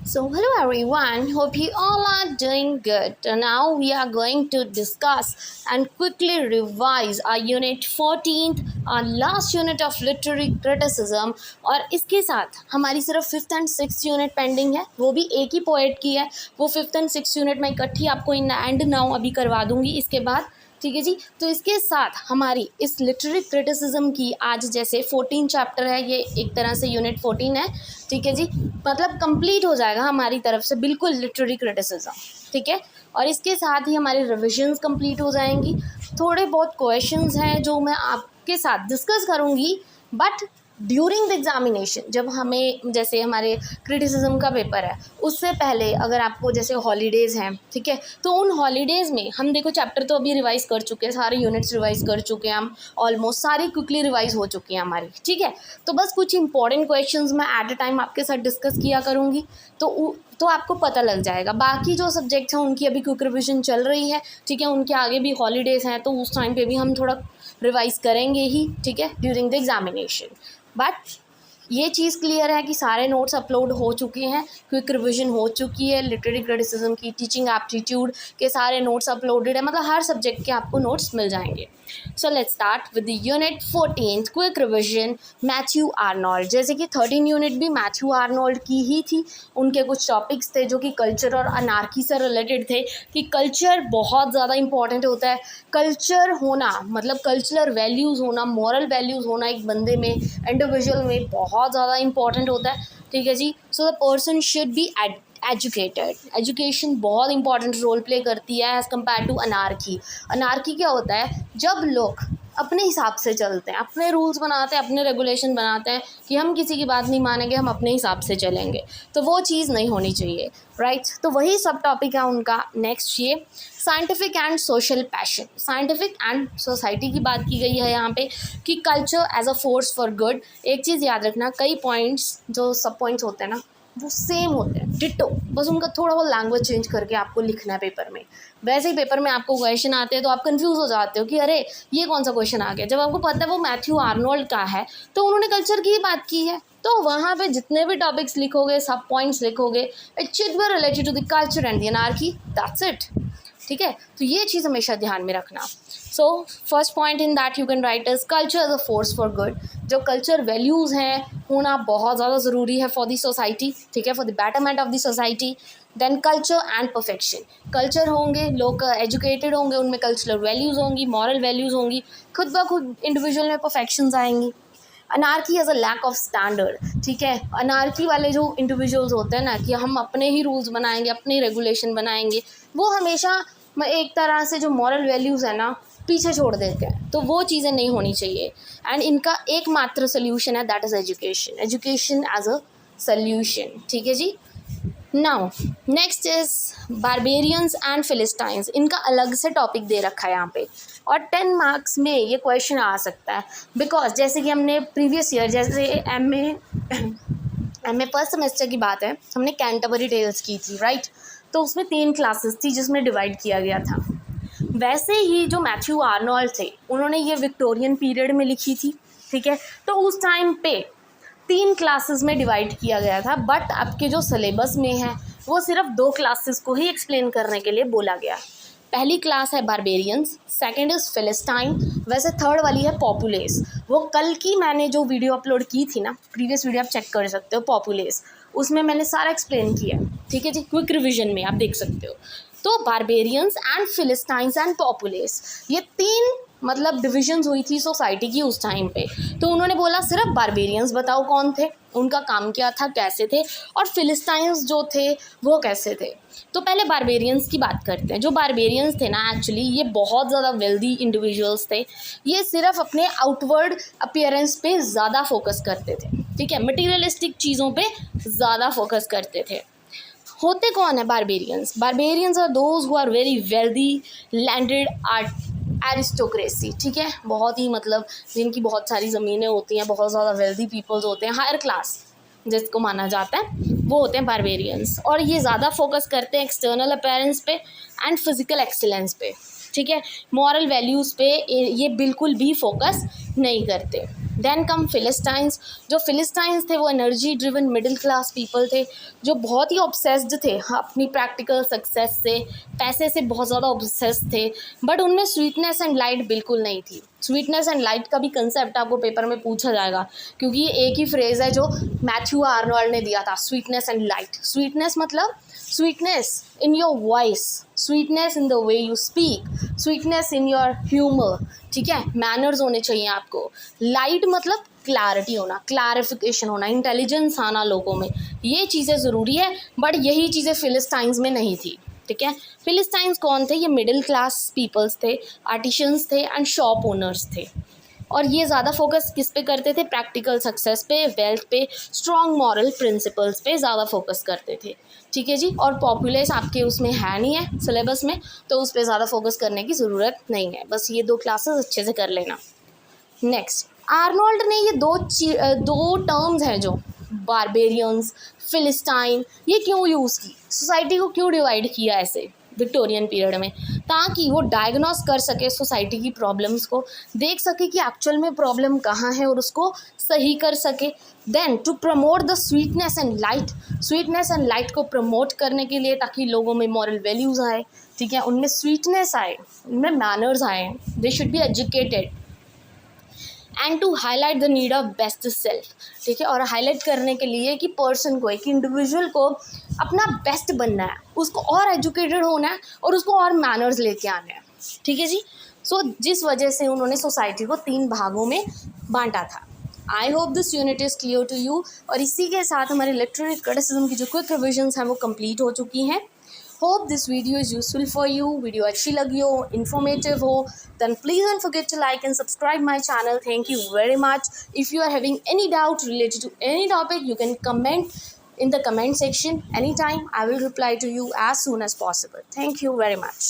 So hello everyone, hope you all are doing good. Now we are going to discuss and quickly revise our unit 14th, our last unit of literary criticism. और इसके साथ हमारी सिर्फ 5th and 6th unit pending है, वो भी एक ही poet की है। वो 5th and 6th यूनिट मैं इकट्ठी आपको इन एंड नाउ अभी करवा दूंगी इसके बाद, ठीक है जी। तो इसके साथ हमारी इस लिटरेरी क्रिटिसिज्म की आज जैसे 14 चैप्टर है, ये एक तरह से यूनिट 14 है, ठीक है जी। मतलब कंप्लीट हो जाएगा हमारी तरफ से बिल्कुल लिटरेरी क्रिटिसिज्म, ठीक है। और इसके साथ ही हमारी रिविजन्स कंप्लीट हो जाएंगी। थोड़े बहुत क्वेश्चंस हैं जो मैं आपके साथ डिस्कस करूँगी, बट ड्यूरिंग द एग्जामिनेशन, जब हमें जैसे हमारे क्रिटिसिज्म का पेपर है उससे पहले अगर आपको जैसे हॉलीडेज़ हैं, ठीक है, तो उन हॉलीडेज़ में हम देखो चैप्टर तो अभी रिवाइज कर चुके हैं, सारे यूनिट्स रिवाइज कर चुके हैं हम, ऑलमोस्ट सारी क्विकली रिवाइज हो चुकी हैं हमारी, ठीक है। तो बस कुछ इंपॉर्टेंट क्वेश्चंस मैं एट अ टाइम आपके साथ डिस्कस किया करूँगी, तो आपको पता लग जाएगा। बाकी जो सब्जेक्ट्स हैं उनकी अभी क्विक रिविजन चल रही है, ठीक है, उनके आगे भी हॉलीडेज़ हैं, तो उस टाइम पे भी हम थोड़ा रिवाइज करेंगे ही, ठीक है, ड्यूरिंग द एग्जामिनेशन। बट ये चीज़ क्लियर है कि सारे नोट्स अपलोड हो चुके हैं, क्विक रिवीजन हो चुकी है, लिटरेरी क्रिटिसिज्म की, टीचिंग एप्टीट्यूड के सारे नोट्स अपलोडेड है, मतलब हर सब्जेक्ट के आपको नोट्स मिल जाएंगे। So let's start with the unit 14 quick revision Matthew Arnold. जैसे कि 13 यूनिट भी मैथ्यू आर्नोल्ड की ही थी। उनके कुछ टॉपिक्स थे जो कि कल्चर और अनार्की से रिलेटेड थे, कि कल्चर बहुत ज़्यादा इंपॉर्टेंट होता है। कल्चर होना मतलब कल्चरल वैल्यूज़ होना, मॉरल वैल्यूज़ होना एक बंदे में, इंडिविजुअल में बहुत ज़्यादा इंपॉर्टेंट होता है, ठीक है जी। So the person should be educated. Education बहुत इंपॉर्टेंट रोल प्ले करती है as compare to anarchy. Anarchy क्या होता है? जब लोग अपने हिसाब से चलते हैं, अपने रूल्स बनाते हैं, अपने रेगुलेशन बनाते हैं कि हम किसी की बात नहीं मानेंगे, हम अपने हिसाब से चलेंगे, तो वो चीज़ नहीं होनी चाहिए, राइट। तो वही सब टॉपिक है उनका। नेक्स्ट ये scientific and social passion, scientific and society की बात की गई है यहाँ पे, कि culture as a force for good. एक चीज़ याद रखना, कई पॉइंट्स जो सब पॉइंट्स होते हैं ना वो सेम होते हैं, डिटो, बस उनका थोड़ा बहुत लैंग्वेज चेंज करके आपको लिखना है पेपर में। वैसे ही पेपर में आपको क्वेश्चन आते हैं तो आप कंफ्यूज हो जाते हो कि अरे ये कौन सा क्वेश्चन आ गया। जब आपको पता है वो मैथ्यू आर्नोल्ड का है तो उन्होंने कल्चर की ही बात की है, तो वहाँ पे जितने भी टॉपिक्स लिखोगे, सब पॉइंट्स लिखोगे, it should be related to the culture and the anarchy, that's it, ठीक है। तो ये चीज़ हमेशा ध्यान में रखना। So first point in that you can write is culture as a force for good. जो कल्चर वैल्यूज़ हैं होना बहुत ज़्यादा ज़रूरी है फॉर द सोसाइटी, ठीक है, for the betterment of the society. Then culture and perfection, culture होंगे, लोग एजुकेटेड होंगे, उनमें कल्चरल वैल्यूज़ होंगी, मॉरल वैल्यूज़ होंगी, खुद ब खुद इंडिविजुअल में परफेक्शंस आएंगी। Anarchy as a lack of standard, ठीक है। अनार्की वाले जो इंडिविजुअल्स होते हैं ना, कि हम अपने ही रूल्स बनाएंगे, अपने रेगुलेशन बनाएंगे, वो हमेशा एक तरह से जो मॉरल वैल्यूज़ है ना पीछे छोड़ देते हैं, तो वो चीज़ें नहीं होनी चाहिए। एंड इनका एकमात्र सोल्यूशन है, that is education, education as a solution, ठीक है जी। Now next is barbarians and philistines. इनका अलग से टॉपिक दे रखा है यहाँ पे, और 10 मार्क्स में ये क्वेश्चन आ सकता है, बिकॉज जैसे कि हमने प्रीवियस ईयर जैसे एम ए फर्स्ट सेमेस्टर की बात है, हमने कैंटरबरी टेल्स की थी, राइट। तो उसमें 3 क्लासेस थी जिसमें डिवाइड किया गया था। वैसे ही जो मैथ्यू आर्नोल्ड थे उन्होंने ये विक्टोरियन पीरियड में लिखी थी, ठीक है। तो उस टाइम पे 3 क्लासेस में डिवाइड किया गया था, बट आपके जो सिलेबस में है वो सिर्फ 2 क्लासेस को ही एक्सप्लेन करने के लिए बोला गया। पहली क्लास है बारबेरियंस, सेकंड इज़ फिलिस्टाइन, वैसे थर्ड वाली है पॉपुलेस। वो कल की मैंने जो वीडियो अपलोड की थी ना, प्रीवियस वीडियो आप चेक कर सकते हो, पॉपुलेस, उसमें मैंने सारा एक्सप्लेन किया, ठीक है जी, क्विक रिविजन में आप देख सकते हो। तो बारबेरियंस एंड फिलिस्टाइंस एंड पॉपुलेस, ये 3 मतलब डिविजन्स हुई थी सोसाइटी की उस टाइम पे। तो उन्होंने बोला सिर्फ बारबेरियंस बताओ कौन थे, उनका काम क्या था, कैसे थे, और फिलिस्टाइंस जो थे वो कैसे थे। तो पहले बारबेरियंस की बात करते हैं। जो बारबेरियंस थे ना, एक्चुअली ये बहुत ज़्यादा वेल्दी इंडिविजुअल्स थे। ये सिर्फ अपने आउटवर्ड अपीयरेंस पे ज़्यादा फोकस करते थे, ठीक है, मटीरियलिस्टिक चीज़ों पे ज़्यादा फोकस करते थे। होते कौन है barbarians? Barbarians are those who are very wealthy, landed aristocracy, ठीक है, बहुत ही मतलब जिनकी बहुत सारी ज़मीनें होती हैं, बहुत ज़्यादा वेल्दी पीपल्स होते हैं, हायर क्लास जिसको माना जाता है, वो होते हैं बारबेरियंस। और ये ज़्यादा फोकस करते हैं एक्सटर्नल अपीयरेंस पे एंड फिजिकल एक्सीलेंस पे, ठीक है, मॉरल वैल्यूज़ पे ये बिल्कुल भी फोकस नहीं करते। Then come philistines. जो फिलिस्टाइंस थे वो energy driven middle class people थे, जो बहुत ही ऑब्सेस्ड थे अपनी प्रैक्टिकल सक्सेस से, पैसे से बहुत ज़्यादा ऑब्सेस्ड थे, बट उनमें स्वीटनेस एंड लाइट बिल्कुल नहीं थी। स्वीटनेस एंड लाइट का भी कंसेप्ट आपको पेपर में पूछा जाएगा, क्योंकि ये एक ही फ्रेज़ है जो मैथ्यू आर्नोल्ड ने दिया था, स्वीटनेस एंड लाइट। स्वीटनेस मतलब sweetness in your voice, sweetness in the way you speak, sweetness in your humour, ठीक है, मैनर्स होने चाहिए आपको। लाइट मतलब क्लैरिटी होना, क्लैरिफिकेशन होना, इंटेलिजेंस आना लोगों में, ये चीज़ें ज़रूरी है, बट यही चीज़ें फिलिस्टाइंस में नहीं थी, ठीक है। फिलिस्टाइंस कौन थे? ये मिडिल क्लास पीपल्स थे, आर्टिशंस थे एंड शॉप ओनर्स थे, और ये ज़्यादा फोकस किस पे करते थे? प्रैक्टिकल सक्सेस पे, वेल्थ पे, स्ट्रॉन्ग मॉरल प्रिंसिपल्स पे ज़्यादा फोकस करते थे, ठीक है जी। और पॉपुलेस आपके उसमें है नहीं है सिलेबस में, तो उस पर ज़्यादा फोकस करने की ज़रूरत नहीं है, बस ये 2 क्लासेस अच्छे से कर लेना। नेक्स्ट, आर्नोल्ड ने ये दो टर्म्स हैं जो बारबेरियंस, फिलिस्टाइन, ये क्यों यूज़ की, सोसाइटी को क्यों डिवाइड किया ऐसे विक्टोरियन पीरियड में? ताकि वो डायग्नोस कर सके सोसाइटी की प्रॉब्लम्स को, देख सके कि एक्चुअल में प्रॉब्लम कहाँ है और उसको सही कर सके। Then to promote the sweetness and light, sweetness and light को प्रमोट करने के लिए, ताकि लोगों में मॉरल वैल्यूज़ आए, ठीक है, उनमें स्वीटनेस आए, उनमें मैनर्स आए, they should be educated. And to highlight the need of best self, ठीक है, और हाईलाइट करने के लिए कि पर्सन को, एक इंडिविजुअल को अपना बेस्ट बनना है, उसको और एजुकेटेड होना है और उसको और मैनर्स लेके आने हैं, ठीक है जी। सो जिस वजह से उन्होंने सोसाइटी को 3 भागों में बांटा था। I hope this unit is clear to you, और इसी के साथ हमारे लिटरेरी क्रिटिसिज्म की जो क्विक रिविजन्स हैं वो कंप्लीट हो चुकी हैं। Hope this video is useful for you. Video अच्छी लगी हो, informative हो, then please don't forget to like and subscribe my channel. Thank you very much. If you are having any doubt related to any topic, you can comment in the comment section anytime. I will reply to you as soon as possible. Thank you very much.